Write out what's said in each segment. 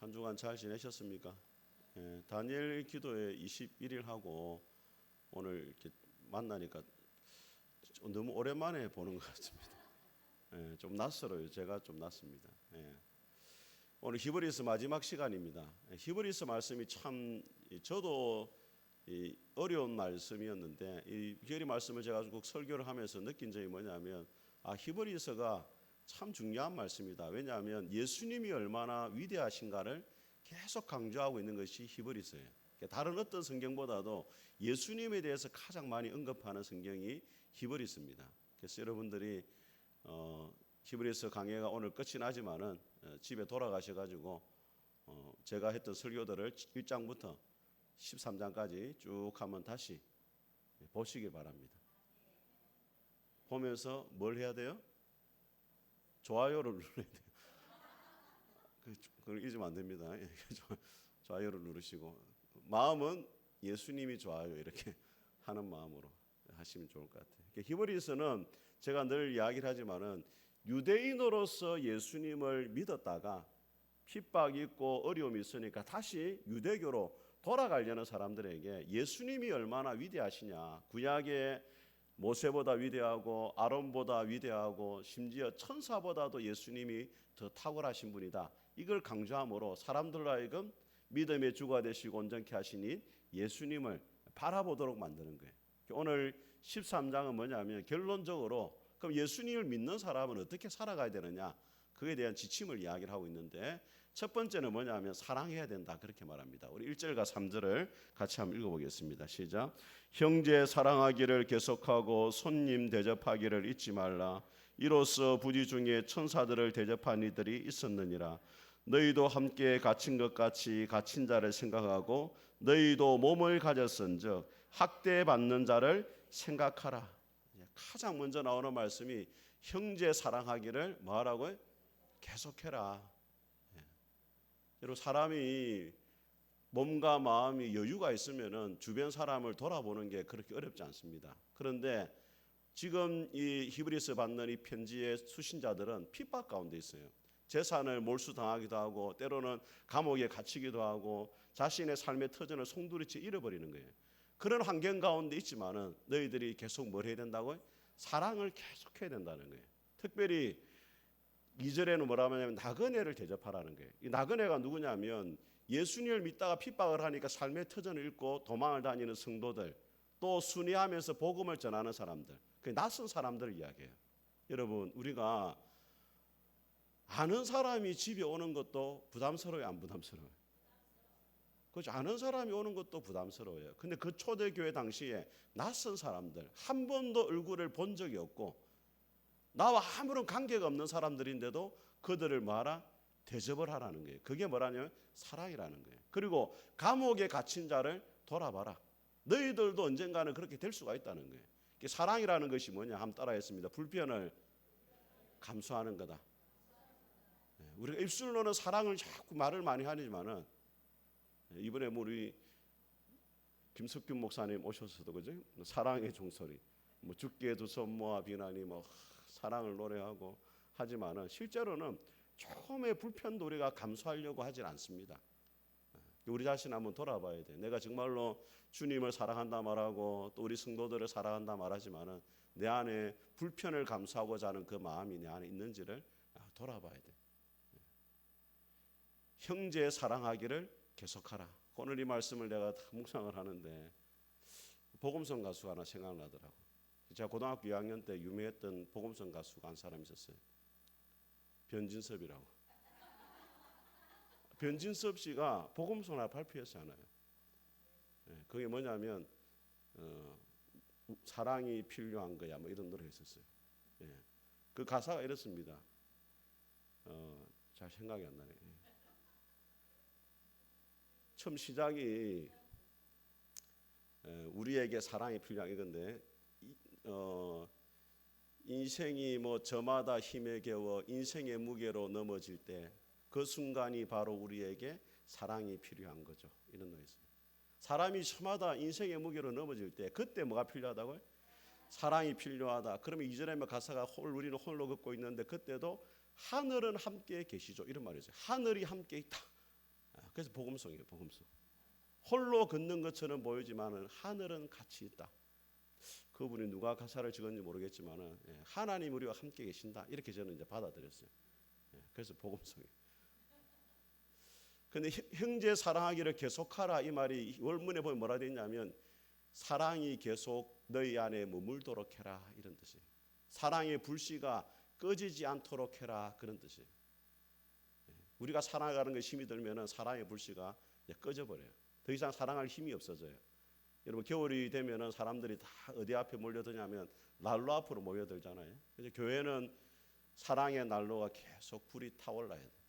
한 주간 잘 지내셨습니까? 다니엘 기도회 21일 하고 오늘 이렇게 만나니까 너무 오랜만에 보는 것 같습니다. 좀 낯설어요. 제가 좀 낯섭니다. 오늘 히브리서 마지막 시간입니다. 히브리서 말씀이 참 저도 어려운 말씀이었는데 이 히브리 말씀을 제가 꼭 설교를 하면서 느낀 점이 뭐냐면 히브리서가 참 중요한 말씀이다. 왜냐하면 예수님이 얼마나 위대하신가를 계속 강조하고 있는 것이 히브리서예요. 다른 어떤 성경보다도 예수님에 대해서 가장 많이 언급하는 성경이 히브리서입니다. 그래서 여러분들이 히브리서 강해가 오늘 끝이 나지만은 집에 돌아가셔가지고 제가 했던 설교들을 1장부터 13장까지 쭉 한번 다시 보시기 바랍니다. 보면서 뭘 해야 돼요? 좋아요를 눌러야 돼요. 그걸 잊으면 안 됩니다. 좋아요를 누르시고 마음은 예수님이 좋아요 이렇게 하는 마음으로 하시면 좋을 것 같아요. 히브리서는 제가 늘 이야기를 하지만은 유대인으로서 예수님을 믿었다가 핍박이 있고 어려움이 있으니까 다시 유대교로 돌아가려는 사람들에게 예수님이 얼마나 위대하시냐, 구약의 모세보다 위대하고 아론보다 위대하고 심지어 천사보다도 예수님이 더 탁월하신 분이다. 이걸 강조함으로 사람들로 하여금 믿음의 주가 되시고 온전케 하시니 예수님을 바라보도록 만드는 거예요. 오늘 13장은 뭐냐면 결론적으로 그럼 예수님을 믿는 사람은 어떻게 살아가야 되느냐, 그에 대한 지침을 이야기를 하고 있는데 첫 번째는 뭐냐면 사랑해야 된다 그렇게 말합니다. 우리 1절과 3절을 같이 한번 읽어보겠습니다. 시작. 형제 사랑하기를 계속하고 손님 대접하기를 잊지 말라. 이로써 부지 중에 천사들을 대접한 이들이 있었느니라. 너희도 함께 갇힌 것 같이 갇힌 자를 생각하고 너희도 몸을 가졌은즉 학대받는 자를 생각하라. 가장 먼저 나오는 말씀이 형제 사랑하기를 뭐하라고요? 계속해라. 여러분 사람이 몸과 마음이 여유가 있으면은 주변 사람을 돌아보는 게 그렇게 어렵지 않습니다. 그런데 지금 이 히브리서 받는 이 편지의 수신자들은 핍박 가운데 있어요. 재산을 몰수당하기도 하고 때로는 감옥에 갇히기도 하고 자신의 삶의 터전을 송두리째 잃어버리는 거예요. 그런 환경 가운데 있지만은 너희들이 계속 뭘 해야 된다고요? 사랑을 계속해야 된다는 거예요. 특별히 2절에는 뭐라고 하냐면 나그네를 대접하라는 거예요. 이 나그네가 누구냐면 예수님을 믿다가 핍박을 하니까 삶의 터전을 잃고 도망을 다니는 성도들, 또 순회하면서 복음을 전하는 사람들, 그 낯선 사람들을 이야기해요. 여러분 우리가 아는 사람이 집에 오는 것도 부담스러워요, 안 부담스러워요? 그렇죠. 아는 사람이 오는 것도 부담스러워요. 근데 그 초대교회 당시에 낯선 사람들, 한 번도 얼굴을 본 적이 없고 나와 아무런 관계가 없는 사람들인데도 그들을 뭐하라? 대접을 하라는 거예요. 그게 뭐라냐면 사랑이라는 거예요. 그리고 감옥에 갇힌 자를 돌아봐라. 너희들도 언젠가는 그렇게 될 수가 있다는 거예요. 사랑이라는 것이 뭐냐? 한번 따라했습니다. 불편을 감수하는 거다. 우리가 입술로는 사랑을 자꾸 말을 많이 하지만은 이번에 우리 김석균 목사님 오셔서도 그죠? 사랑의 종소리, 뭐 죽게 두서 모아 비나니 뭐 사랑을 노래하고 하지만은 실제로는 처음에 불편도 우리가 감수하려고 하진 않습니다. 우리 자신 한번 돌아봐야 돼. 내가 정말로 주님을 사랑한다 말하고 또 우리 성도들을 사랑한다 말하지만은 내 안에 불편을 감수하고자 하는 그 마음이 내 안에 있는지를 돌아봐야 돼. 형제 사랑하기를 계속하라. 오늘 이 말씀을 내가 묵상을 하는데 복음성 가수가 하나 생각나더라고. 제가 고등학교 2학년 때 유명했던 복음성 가수가 한 사람 있었어요. 변진섭이라고. 변진섭 씨가 복음성 하나 발표했잖아요. 그게 뭐냐면 사랑이 필요한 거야 뭐 이런 노래 했었어요. 그 가사가 이렇습니다. 잘 생각이 안 나네. 처음 시작이 우리에게 사랑이 필요한 이건데 인생이 뭐 저마다 힘에 겨워 인생의 무게로 넘어질 때 그 순간이 바로 우리에게 사랑이 필요한 거죠. 이런 노래 있어요. 사람이 저마다 인생의 무게로 넘어질 때 그때 뭐가 필요하다고요? 사랑이 필요하다. 그러면 이전에 가사가 우리는 홀로 걷고 있는데 그때도 하늘은 함께 계시죠. 이런 말이죠. 하늘이 함께 있다. 그래서 복음성이에요. 복음성. 홀로 걷는 것처럼 보이지만은 하늘은 같이 있다. 그분이 누가 가사를 적었는지 모르겠지만은 하나님 우리와 함께 계신다. 이렇게 저는 이제 받아들였어요. 그래서 복음성이에요. 근데 형제 사랑하기를 계속하라 이 말이 원문에 보면 뭐라 되어 있냐면 사랑이 계속 너희 안에 머물도록 해라 이런 뜻이에요. 사랑의 불씨가 꺼지지 않도록 해라 그런 뜻이에요. 우리가 사랑하는 것에 힘이 들면은 사랑의 불씨가 꺼져버려요. 더 이상 사랑할 힘이 없어져요. 여러분 겨울이 되면은 사람들이 다 어디 앞에 몰려드냐면 난로 앞으로 모여들잖아요. 그래서 교회는 사랑의 난로가 계속 불이 타올라야 돼요.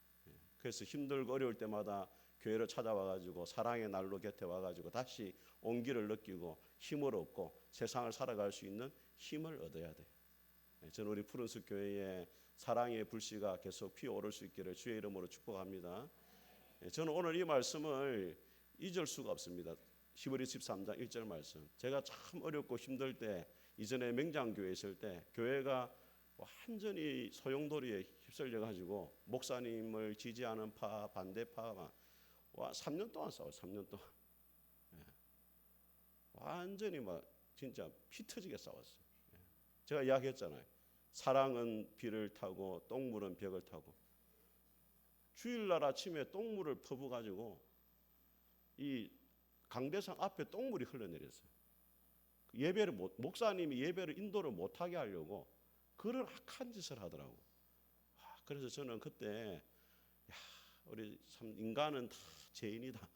그래서 힘들고 어려울 때마다 교회를 찾아와가지고 사랑의 난로 곁에 와가지고 다시 온기를 느끼고 힘을 얻고 세상을 살아갈 수 있는 힘을 얻어야 돼요. 저는 우리 푸른숲 교회에 사랑의 불씨가 계속 피어오를 수 있기를 주의 이름으로 축복합니다. 저는 오늘 이 말씀을 잊을 수가 없습니다. 히브리 13장 1절 말씀. 제가 참 어렵고 힘들 때 이전에 맹장교회에 있을 때 교회가 완전히 소용돌이에 휩쓸려 가지고 목사님을 지지하는 파 반대파가 3년 동안 싸워요. 3년 동안. 완전히 막 진짜 피 터지게 싸웠어요. 제가 이야기했잖아요. 사랑은 비를 타고 똥물은 벽을 타고. 주일날 아침에 똥물을 퍼부어가지고 이 강대상 앞에 똥물이 흘러내렸어요. 예배를 목사님이 예배를 인도를 못하게 하려고 그런 악한 짓을 하더라고. 그래서 저는 그때 우리 참 인간은 다 죄인이다.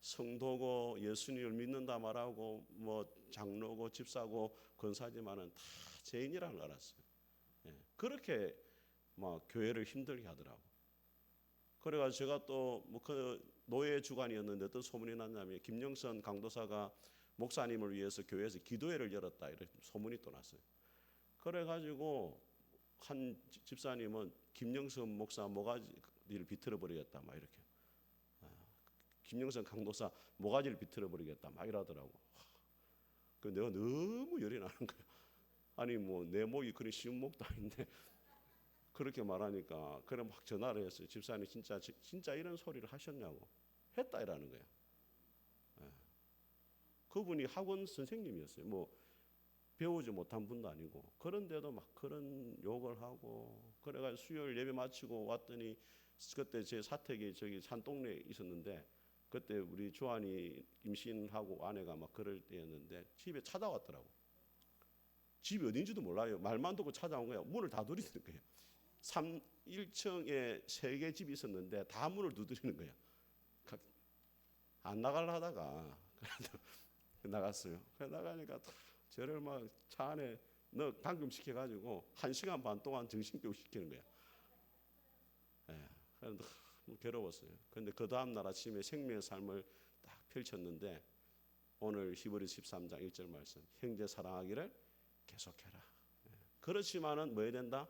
성도고 예수님을 믿는다 말하고 뭐 장로고 집사고 권사지만은 다 죄인이라는 걸 알았어요. 그렇게 막 교회를 힘들게 하더라고. 그래가지고 제가 또 뭐 그 노예 주간이었는데 어떤 소문이 났냐면 김영선 강도사가 목사님을 위해서 교회에서 기도회를 열었다 이런 소문이 또 났어요. 그래가지고 한 집사님은 김영선 목사 모가지를 비틀어 버리겠다 막 이렇게. 김영선 강도사 모가지를 비틀어 버리겠다 막 이러더라고. 그 내가 너무 열이 나는 거야. 아니 뭐 내 목이 그리 쉬운 목도 아닌데 그렇게 말하니까 그래 막 전화를 했어요. 집사님 진짜 이런 소리를 하셨냐고. 했다 이라는 거야. 그분이 학원 선생님이었어요. 뭐 배우지 못한 분도 아니고 그런데도 막 그런 욕을 하고 그래가지고 수요일 예배 마치고 왔더니 그때 제 사택이 저기 산동네에 있었는데 그때 우리 조안이 임신하고 아내가 막 그럴 때였는데 집에 찾아왔더라고. 집이 어딘지도 몰라요. 말만 듣고 찾아온 거야. 문을 다 두드리는 거예요. 1층에 3개 집이 있었는데 다 문을 두드리는 거야. 안 나가려 하다가 나갔어요. 그래 나가니까 저를 막 차 안에 너 감금시켜가지고 1시간 반 동안 정신교육 시키는 거야. 그래서 너무 괴로웠어요. 그런데 그 다음 날 아침에 생명의 삶을 딱 펼쳤는데 오늘 히브리 13장 1절 말씀 형제 사랑하기를 계속해라. 그렇지만은 뭐 해야 된다?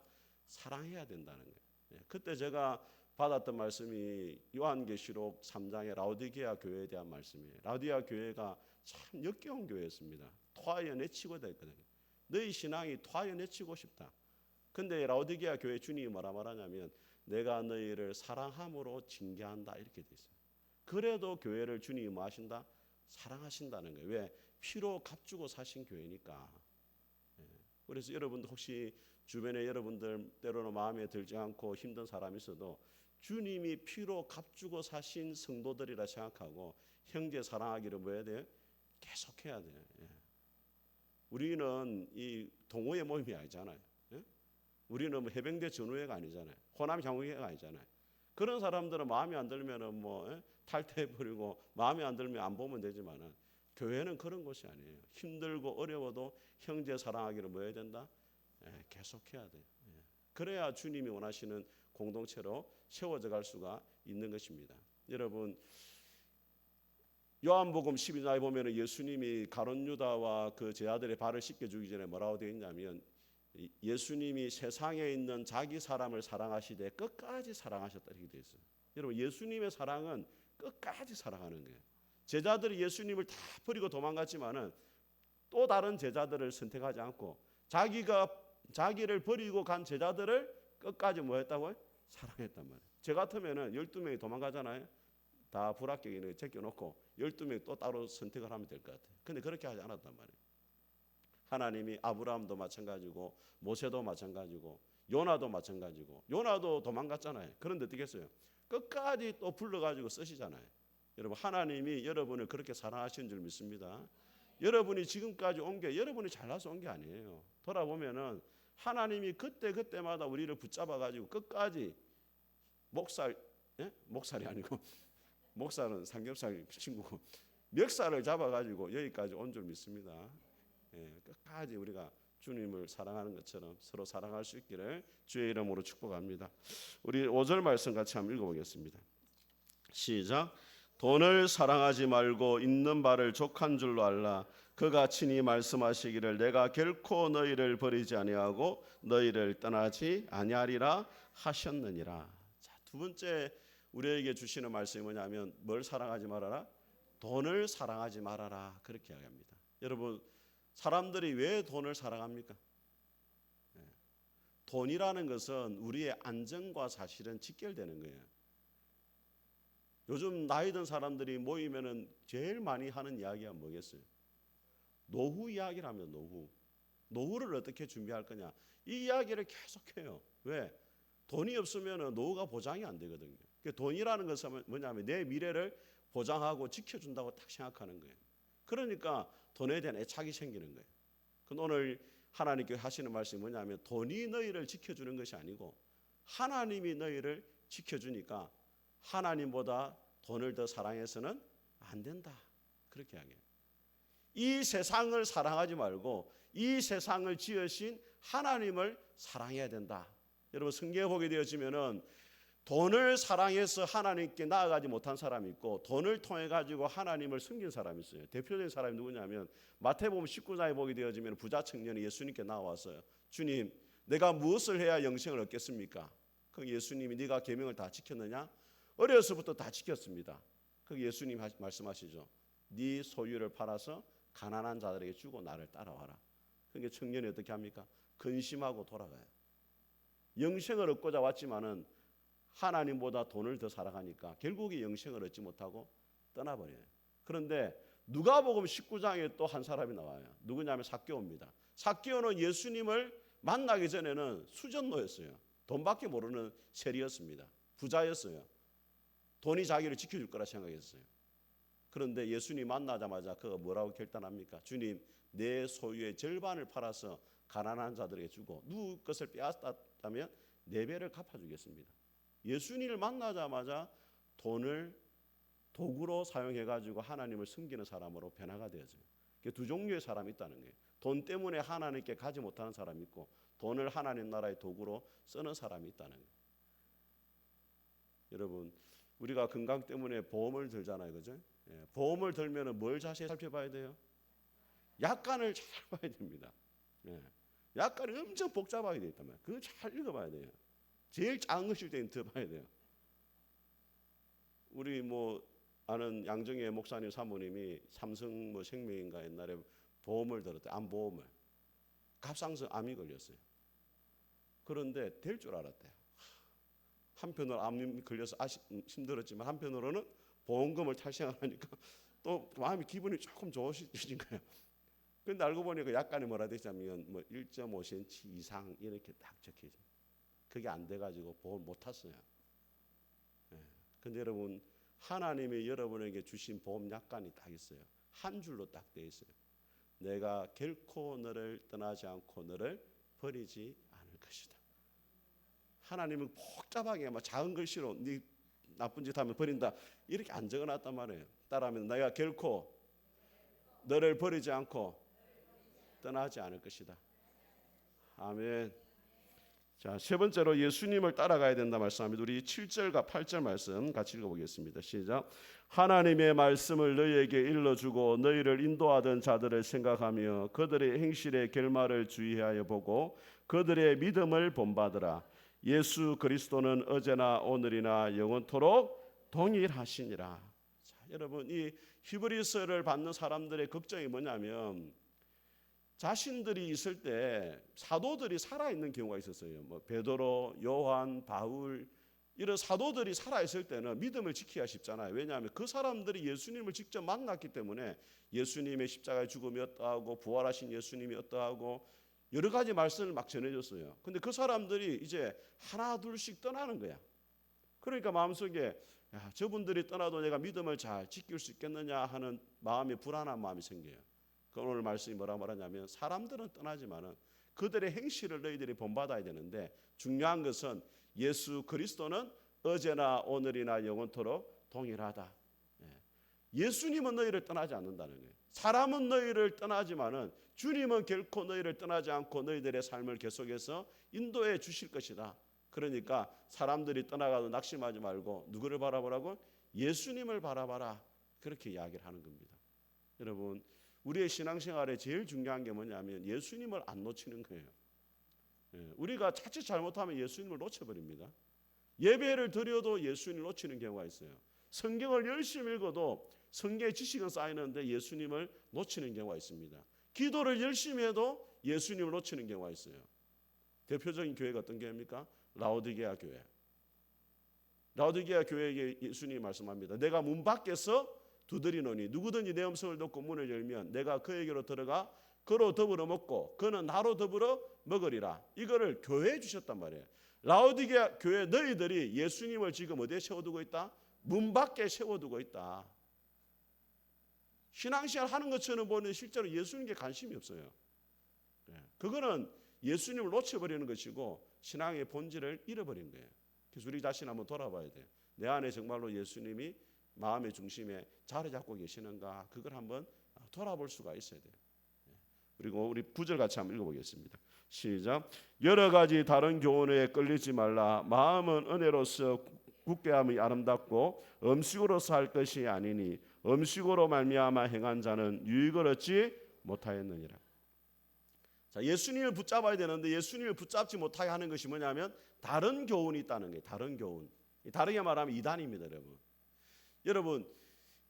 사랑해야 된다는 거예요. 그때 제가 받았던 말씀이 요한계시록 3장의 라오디게아 교회에 대한 말씀이에요. 라오디게아 교회가 참 역겨운 교회였습니다. 토하여 내치고 됐거든요. 너희 신앙이 토하여 내치고 싶다. 근데 라오디게아 교회 주님이 뭐라 말하냐면 내가 너희를 사랑함으로 징계한다 이렇게 돼 있어요. 그래도 교회를 주님이 뭐 하신다? 사랑하신다는 거예요. 왜? 피로 값주고 사신 교회니까. 그래서 여러분들 혹시 주변에 여러분들 때로는 마음에 들지 않고 힘든 사람이 있어도 주님이 피로 값주고 사신 성도들이라 생각하고 형제 사랑하기를 뭐 해야 돼요? 계속해야 돼요. 우리는 이 동호회 모임이 아니잖아요. 우리는 뭐 해병대 전우회가 아니잖아요. 호남 향후회가 아니잖아요. 그런 사람들은 마음에 안 들면은 뭐 탈퇴해버리고 마음에 안 들면 안 보면 되지만은 교회는 그런 곳이 아니에요. 힘들고 어려워도 형제 사랑하기를 뭐 해야 된다? 계속해야 돼요. 그래야 주님이 원하시는 공동체로 세워져 갈 수가 있는 것입니다. 여러분 요한복음 12장에 보면 예수님이 가룟 유다와 그 제 아들의 발을 씻겨주기 전에 뭐라고 되어 있냐면 예수님이 세상에 있는 자기 사람을 사랑하시되 끝까지 사랑하셨다 이렇게 되어 있어요. 여러분 예수님의 사랑은 끝까지 사랑하는 거예요. 제자들이 예수님을 다 버리고 도망갔지만은 또 다른 제자들을 선택하지 않고 자기를 버리고 간 제자들을 끝까지 뭐 했다고요? 사랑했단 말이에요. 저 같으면은 12명이 도망가잖아요. 다 불합격인을 제껴놓고 12명 또 따로 선택을 하면 될 것 같아요. 근데 그렇게 하지 않았단 말이에요. 하나님이 아브라함도 마찬가지고 모세도 마찬가지고 요나도 마찬가지고 요나도 도망갔잖아요. 그런데 어떻게 했어요? 끝까지 또 불러가지고 쓰시잖아요. 여러분 하나님이 여러분을 그렇게 사랑하시는 줄 믿습니다. 여러분이 지금까지 온 게 여러분이 잘나서 온 게 아니에요. 돌아보면은 하나님이 그때마다 우리를 붙잡아가지고 끝까지 목살, 예? 목살이 아니고 목살은 삼겹살 친구고 멱살을 잡아가지고 여기까지 온 줄 믿습니다. 예, 끝까지 우리가 주님을 사랑하는 것처럼 서로 사랑할 수 있기를 주의 이름으로 축복합니다. 우리 5절 말씀 같이 한번 읽어보겠습니다. 시작. 돈을 사랑하지 말고 있는 바를 족한 줄로 알라. 그가 친히 말씀하시기를 내가 결코 너희를 버리지 아니하고 너희를 떠나지 아니하리라 하셨느니라. 자, 두 번째 우리에게 주시는 말씀이 뭐냐면 뭘 사랑하지 말아라? 돈을 사랑하지 말아라. 그렇게 이야기합니다. 여러분 사람들이 왜 돈을 사랑합니까? 돈이라는 것은 우리의 안정과 사실은 직결되는 거예요. 요즘 나이 든 사람들이 모이면은 제일 많이 하는 이야기가 뭐겠어요? 노후 이야기를 하면 노후를 어떻게 준비할 거냐 이 이야기를 계속해요. 왜? 돈이 없으면 노후가 보장이 안 되거든요. 돈이라는 것은 뭐냐면 내 미래를 보장하고 지켜준다고 딱 생각하는 거예요. 그러니까 돈에 대한 애착이 생기는 거예요. 근데 오늘 하나님께서 하시는 말씀이 뭐냐면 돈이 너희를 지켜주는 것이 아니고 하나님이 너희를 지켜주니까 하나님보다 돈을 더 사랑해서는 안 된다. 그렇게 이야기해요. 이 세상을 사랑하지 말고 이 세상을 지으신 하나님을 사랑해야 된다. 여러분 성경에 보게 되어지면은 돈을 사랑해서 하나님께 나아가지 못한 사람이 있고 돈을 통해 가지고 하나님을 숨긴 사람이 있어요. 대표적인 사람이 누구냐면 마태복음 19장에 보게 되어지면 부자 청년이 예수님께 나와서요. 주님, 내가 무엇을 해야 영생을 얻겠습니까? 그 예수님이 네가 계명을 다 지켰느냐? 어려서부터 다 지켰습니다. 그 예수님 말씀하시죠. 네 소유를 팔아서 가난한 자들에게 주고 나를 따라와라. 그러니까 청년이 어떻게 합니까? 근심하고 돌아가요. 영생을 얻고자 왔지만은 하나님보다 돈을 더 사랑하니까 결국에 영생을 얻지 못하고 떠나버려요. 그런데 누가복음 19장에 또 한 사람이 나와요. 누구냐면 삭개오입니다. 삭개오는 예수님을 만나기 전에는 수전노였어요. 돈밖에 모르는 세리였습니다. 부자였어요. 돈이 자기를 지켜줄 거라 생각했어요. 그런데 예수님 만나자마자 그가 뭐라고 결단합니까? 주님, 내 소유의 절반을 팔아서 가난한 자들에게 주고 누구 것을 빼앗았다면 4배를 갚아주겠습니다. 예수님을 만나자마자 돈을 도구로 사용해가지고 하나님을 숨기는 사람으로 변화가 되어져요. 두 종류의 사람이 있다는 거예요. 돈 때문에 하나님께 가지 못하는 사람이 있고 돈을 하나님 나라의 도구로 쓰는 사람이 있다는 거예요. 여러분 우리가 건강 때문에 보험을 들잖아요. 그죠? 예, 보험을 들면 뭘 자세히 살펴봐야 돼요? 약관을 잘 봐야 됩니다. 예, 약관이 엄청 복잡하게 되어 있단 말이에요. 그거 잘 읽어봐야 돼요. 제일 작은 것일 때는 더 봐야 돼요. 우리 아는 양정혜 목사님 사모님이 삼성 생명인가 옛날에 보험을 들었대. 암보험을. 갑상선 암이 걸렸어요. 그런데 될 줄 알았대요. 한편으로 암이 걸려서 힘들었지만 한편으로는 보험금을 탈세하니까 또 마음이 기분이 조금 좋아지신 거예요. 그런데 알고 보니까 약관이 뭐라 되냐면 1.5cm 이상 이렇게 딱 적혀져. 그게 안 돼가지고 보험 못 탔어요. 그런데 여러분 하나님이 여러분에게 주신 보험 약관이 딱 있어요. 한 줄로 딱 돼 있어요. 내가 결코 너를 떠나지 않고 너를 버리지 않을 것이다. 하나님은 복잡하게 작은 글씨로 네 나쁜 짓 하면 버린다 이렇게 안 적어놨단 말이에요. 따라하면 내가 결코 너를 버리지 않고 떠나지 않을 것이다. 아멘. 자, 세 번째로 예수님을 따라가야 된다 말씀합니다. 우리 7절과 8절 말씀 같이 읽어보겠습니다. 시작. 하나님의 말씀을 너희에게 일러주고 너희를 인도하던 자들을 생각하며 그들의 행실의 결말을 주의하여 보고 그들의 믿음을 본받으라. 예수 그리스도는 어제나 오늘이나 영원토록 동일하시니라. 자, 여러분 이 히브리서를 받는 사람들의 걱정이 뭐냐면 자신들이 있을 때 사도들이 살아있는 경우가 있었어요. 베드로, 요한, 바울 이런 사도들이 살아있을 때는 믿음을 지키기가 쉽잖아요. 왜냐하면 그 사람들이 예수님을 직접 만났기 때문에 예수님의 십자가의 죽음이 어떠하고 부활하신 예수님이 어떠하고 여러 가지 말씀을 막 전해줬어요. 근데 그 사람들이 이제 하나 둘씩 떠나는 거야. 그러니까 마음속에 저분들이 떠나도 내가 믿음을 잘 지킬 수 있겠느냐 하는 마음이 불안한 마음이 생겨요. 그 오늘 말씀이 뭐라고 말하냐면 사람들은 떠나지만은 그들의 행실을 너희들이 본받아야 되는데 중요한 것은 예수 그리스도는 어제나 오늘이나 영원토록 동일하다. 예수님은 너희를 떠나지 않는다는 거예요. 사람은 너희를 떠나지만은 주님은 결코 너희를 떠나지 않고 너희들의 삶을 계속해서 인도해 주실 것이다. 그러니까 사람들이 떠나가도 낙심하지 말고 누구를 바라보라고? 예수님을 바라봐라. 그렇게 이야기를 하는 겁니다. 여러분, 우리의 신앙생활에 제일 중요한 게 뭐냐면 예수님을 안 놓치는 거예요. 우리가 자칫 잘못하면 예수님을 놓쳐버립니다. 예배를 드려도 예수님을 놓치는 경우가 있어요. 성경을 열심히 읽어도 성경의 지식은 쌓이는데 예수님을 놓치는 경우가 있습니다. 기도를 열심히 해도 예수님을 놓치는 경우가 있어요. 대표적인 교회가 어떤 교회입니까? 라오디게아 교회. 라오디게아 교회에게 예수님이 말씀합니다. 내가 문 밖에서 두드리노니 누구든지 내 음성을 듣고 문을 열면 내가 그에게로 들어가 그로 더불어 먹고 그는 나로 더불어 먹으리라. 이거를 교회에 주셨단 말이에요. 라오디게아 교회 너희들이 예수님을 지금 어디에 세워두고 있다? 문 밖에 세워두고 있다. 신앙생활 하는 것처럼 보는 실제로 예수님께 관심이 없어요. 그거는 예수님을 놓쳐버리는 것이고 신앙의 본질을 잃어버린 거예요. 그래서 우리 자신 한번 돌아봐야 돼요. 내 안에 정말로 예수님이 마음의 중심에 자리 잡고 계시는가 그걸 한번 돌아볼 수가 있어야 돼요. 그리고 우리 9절 같이 한번 읽어보겠습니다. 시작. 여러 가지 다른 교훈에 끌리지 말라. 마음은 은혜로서 굳게 함이 아름답고 음식으로서 할 것이 아니니 음식으로 말미암아 행한 자는 유익을 얻지 못하였느니라. 자, 예수님을 붙잡아야 되는데 예수님을 붙잡지 못하게 하는 것이 뭐냐면 다른 교훈이 있다는 거예요. 다른 교훈. 다르게 말하면 이단입니다, 여러분. 여러분,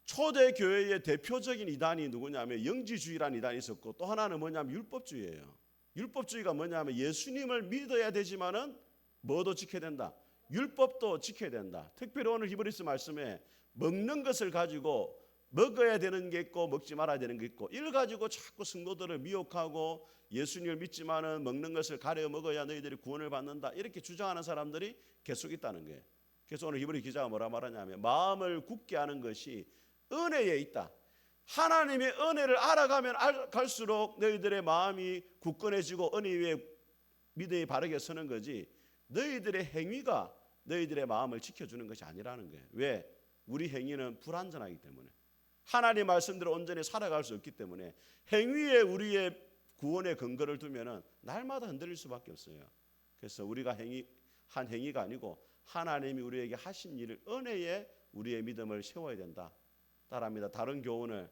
초대 교회의 대표적인 이단이 누구냐면 영지주의라는 이단이 있었고 또 하나는 뭐냐면 율법주의예요. 율법주의가 뭐냐면 예수님을 믿어야 되지만은 뭐도 지켜야 된다. 율법도 지켜야 된다. 특별히 오늘 히브리서 말씀에 먹는 것을 가지고 먹어야 되는 게 있고 먹지 말아야 되는 게 있고 이걸 가지고 자꾸 성도들을 미혹하고 예수님을 믿지만은 먹는 것을 가려 먹어야 너희들이 구원을 받는다 이렇게 주장하는 사람들이 계속 있다는 거예요. 그래서 오늘 히브리 기자가 뭐라 말하냐면 마음을 굳게 하는 것이 은혜에 있다. 하나님의 은혜를 알아가면 갈수록 너희들의 마음이 굳건해지고 은혜 위에 믿음이 바르게 서는 거지 너희들의 행위가 너희들의 마음을 지켜주는 것이 아니라는 거예요. 왜? 우리 행위는 불완전하기 때문에 하나님 말씀대로 온전히 살아갈 수 없기 때문에 행위에 우리의 구원의 근거를 두면은 날마다 흔들릴 수밖에 없어요. 그래서 우리가 한 행위가 아니고 하나님이 우리에게 하신 일을 은혜에 우리의 믿음을 세워야 된다. 따라합니다. 다른 교훈을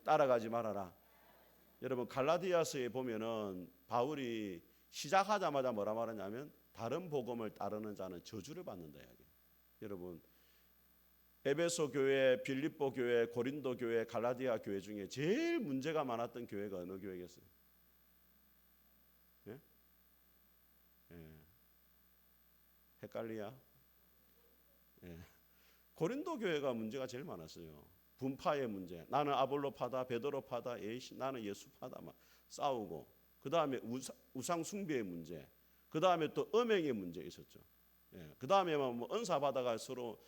따라가지 말아라. 여러분 갈라디아서에 보면은 바울이 시작하자마자 뭐라 말하냐면 다른 복음을 따르는 자는 저주를 받는다 이야기예요. 여러분 에베소 교회, 빌립보 교회, 고린도 교회, 갈라디아 교회 중에 제일 문제가 많았던 교회가 어느 교회겠어요? 예? 예. 헷갈리야? 예. 고린도 교회가 문제가 제일 많았어요. 분파의 문제. 나는 아볼로파다, 베드로파다, 나는 예수파다 막 싸우고. 그 다음에 우상 숭배의 문제. 그 다음에 또 음행의 문제 있었죠. 예. 그 다음에 뭐 은사 받아가 서로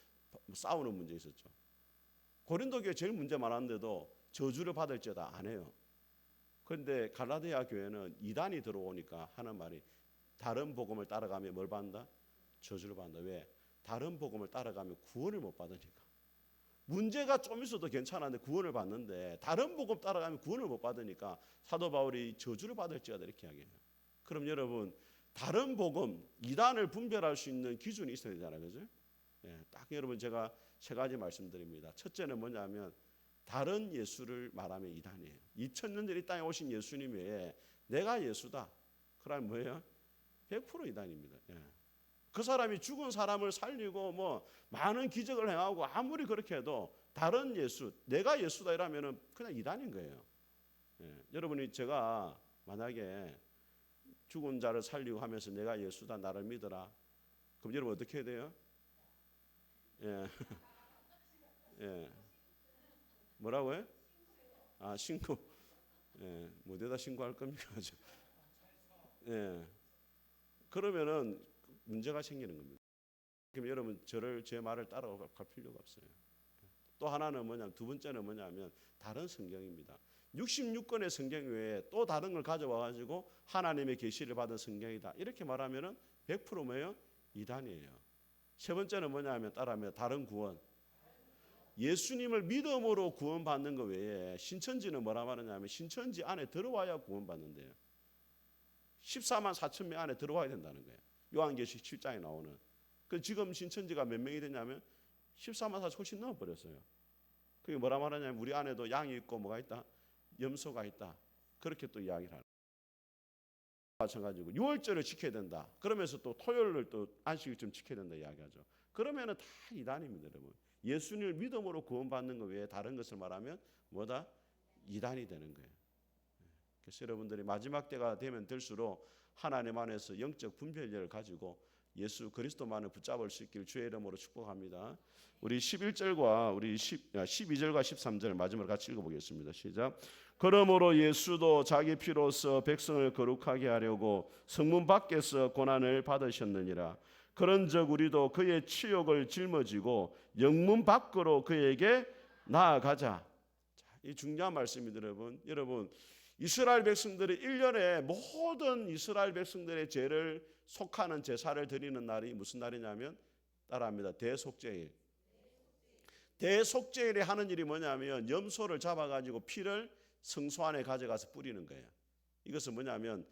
싸우는 문제 있었죠. 고린도 교회 제일 문제 많았는데도 저주를 받을지어다 안 해요. 그런데 갈라디아 교회는 이단이 들어오니까 하는 말이 다른 복음을 따라가면 뭘 받는다? 저주를 받는다. 왜? 다른 복음을 따라가면 구원을 못 받으니까. 문제가 좀 있어도 괜찮았는데 구원을 받는데 다른 복음 따라가면 구원을 못 받으니까 사도 바울이 저주를 받을지어다 이렇게 이야기해요. 그럼 여러분 다른 복음 이단을 분별할 수 있는 기준이 있어야 되잖아요. 그죠? 예, 딱 여러분 제가 세 가지 말씀드립니다. 첫째는 뭐냐면 다른 예수를 말하면 이단이에요. 2000년 전 이 땅에 오신 예수님 외에 내가 예수다. 그러면 뭐예요? 100% 이단입니다. 예. 그 사람이 죽은 사람을 살리고 뭐 많은 기적을 행하고 아무리 그렇게 해도 다른 예수, 내가 예수다 이러면은 그냥 이단인 거예요. 예. 여러분이 제가 만약에 죽은 자를 살리고 하면서 내가 예수다 나를 믿어라. 그럼 여러분 어떻게 해야 돼요? 예. 예. 뭐라고요? 아, 신고. 예. 뭐대다 신고할 겁니까? 예. 그러면은 문제가 생기는 겁니다. 그럼 여러분 제 말을 따라갈 필요가 없어요. 또 하나는 뭐냐면, 두 번째는 뭐냐면 다른 성경입니다. 66권의 성경 외에 또 다른 걸 가져와 가지고 하나님의 계시를 받은 성경이다, 이렇게 말하면은 100% 뭐예요? 이단이에요. 세 번째는 뭐냐면 따라하면 다른 구원. 예수님을 믿음으로 구원받는 것 외에 신천지는 뭐라 말하냐면 신천지 안에 들어와야 구원받는데요. 14만 4천 명 안에 들어와야 된다는 거예요. 요한계시록 7장에 나오는. 그 지금 신천지가 몇 명이 되냐면 14만 4천 훨씬 넘어버렸어요. 그게 뭐라 말하냐면 우리 안에도 양이 있고 뭐가 있다? 염소가 있다. 그렇게 또 이야기를 하는. 마찬가지고 6월절을 지켜야 된다. 그러면서 또 토요일을 또 안식일 좀 지켜야 된다 이야기하죠. 그러면은 다 이단입니다, 여러분. 예수님을 믿음으로 구원받는 것 외에 다른 것을 말하면 뭐다? 이단이 되는 거예요. 그래서 여러분들이 마지막 때가 되면 될수록 하나님 안에서 영적 분별력을 가지고 예수 그리스도만을 붙잡을 수 있기를 주의 이름으로 축복합니다. 우리 11절과 우리 12절과 13절 마지막으로 같이 읽어보겠습니다. 시작. 그러므로 예수도 자기 피로써 백성을 거룩하게 하려고 성문 밖에서 고난을 받으셨느니라. 그런즉 우리도 그의 치욕을 짊어지고 영문 밖으로 그에게 나아가자. 이 중요한 말씀입니다, 여러분. 이스라엘 백성들이 1년에 모든 이스라엘 백성들의 죄를 속하는 제사를 드리는 날이 무슨 날이냐면 따라합니다. 대속죄일. 대속죄일에 하는 일이 뭐냐면 염소를 잡아가지고 피를 성소 안에 가져가서 뿌리는 거예요. 이것은 뭐냐면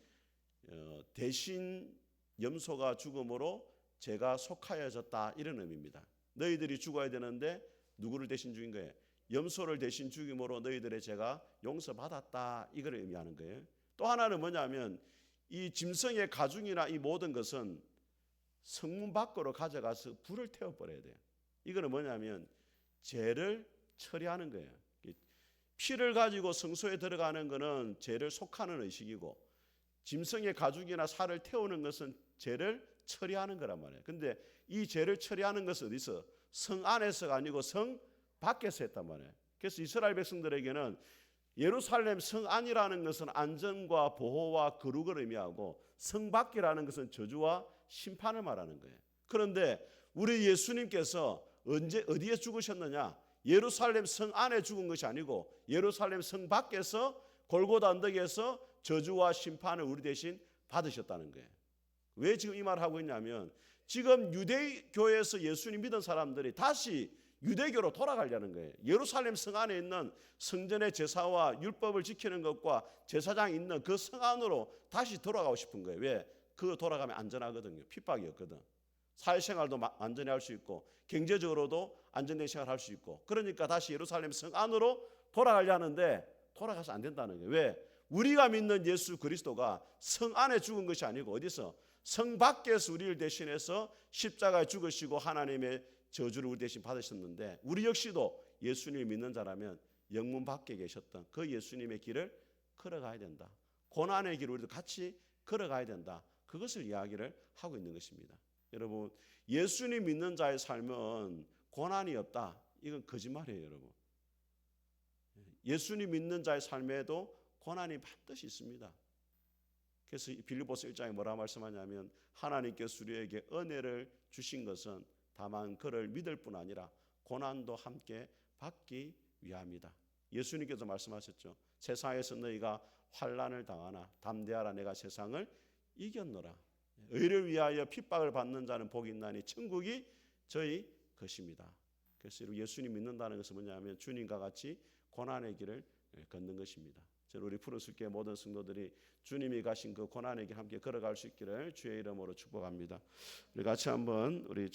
대신 염소가 죽음으로 죄가 속하여졌다, 이런 의미입니다. 너희들이 죽어야 되는데 누구를 대신 죽인 거예요? 염소를 대신 죽임으로 너희들의 죄가 용서받았다, 이걸 의미하는 거예요. 또 하나는 뭐냐면 이 짐승의 가죽이나 이 모든 것은 성문 밖으로 가져가서 불을 태워버려야 돼요. 이거는 뭐냐면 죄를 처리하는 거예요. 피를 가지고 성소에 들어가는 것은 죄를 속하는 의식이고, 짐승의 가죽이나 살을 태우는 것은 죄를 처리하는 거란 말이에요. 근데 이 죄를 처리하는 것은 어디서? 성 안에서가 아니고 성 밖에서 했단 말이에요. 그래서 이스라엘 백성들에게는 예루살렘 성 안이라는 것은 안전과 보호와 거룩을 의미하고 성 밖이라는 것은 저주와 심판을 말하는 거예요. 그런데 우리 예수님께서 어디에 죽으셨느냐? 예루살렘 성 안에 죽은 것이 아니고 예루살렘 성 밖에서 골고다 언덕에서 저주와 심판을 우리 대신 받으셨다는 거예요. 왜 지금 이 말을 하고 있냐면 지금 유대교에서 예수님 믿은 사람들이 다시 유대교로 돌아가려는 거예요. 예루살렘 성 안에 있는 성전의 제사와 율법을 지키는 것과 제사장이 있는 그 성 안으로 다시 돌아가고 싶은 거예요. 왜? 그거 돌아가면 안전하거든요. 핍박이 없거든. 사회생활도 안전히 할 수 있고 경제적으로도 안전된 생활을 할 수 있고, 그러니까 다시 예루살렘 성 안으로 돌아가려 하는데 돌아가서 안 된다는 거예요. 왜? 우리가 믿는 예수 그리스도가 성 안에 죽은 것이 아니고 어디서? 성 밖에서 우리를 대신해서 십자가에 죽으시고 하나님의 저주를 우리 대신 받으셨는데, 우리 역시도 예수님을 믿는 자라면 영문 밖에 계셨던 그 예수님의 길을 걸어가야 된다. 고난의 길을 우리도 같이 걸어가야 된다. 그것을 이야기를 하고 있는 것입니다. 여러분, 예수님 믿는 자의 삶은 고난이 없다, 이건 거짓말이에요, 여러분. 예수님 믿는 자의 삶에도 고난이 반드시 있습니다. 그래서 빌립보서 1장에 뭐라 말씀하냐면 하나님께서 우리에게 은혜를 주신 것은 다만 그를 믿을 뿐 아니라 고난도 함께 받기 위함이다. 예수님께서 말씀하셨죠. 세상에서 너희가 환난을 당하나 담대하라, 내가 세상을 이겼노라. 의를 위하여 핍박을 받는 자는 복이 있나니 천국이 저희 것입니다. 그래서 예수님 믿는다는 것은 뭐냐면 주님과 같이 고난의 길을 걷는 것입니다. 우리 푸른숲교회 모든 성도들이 주님이 가신 그 고난의 길 함께 걸어갈 수 있기를 주의 이름으로 축복합니다. 우리 같이 한번 우리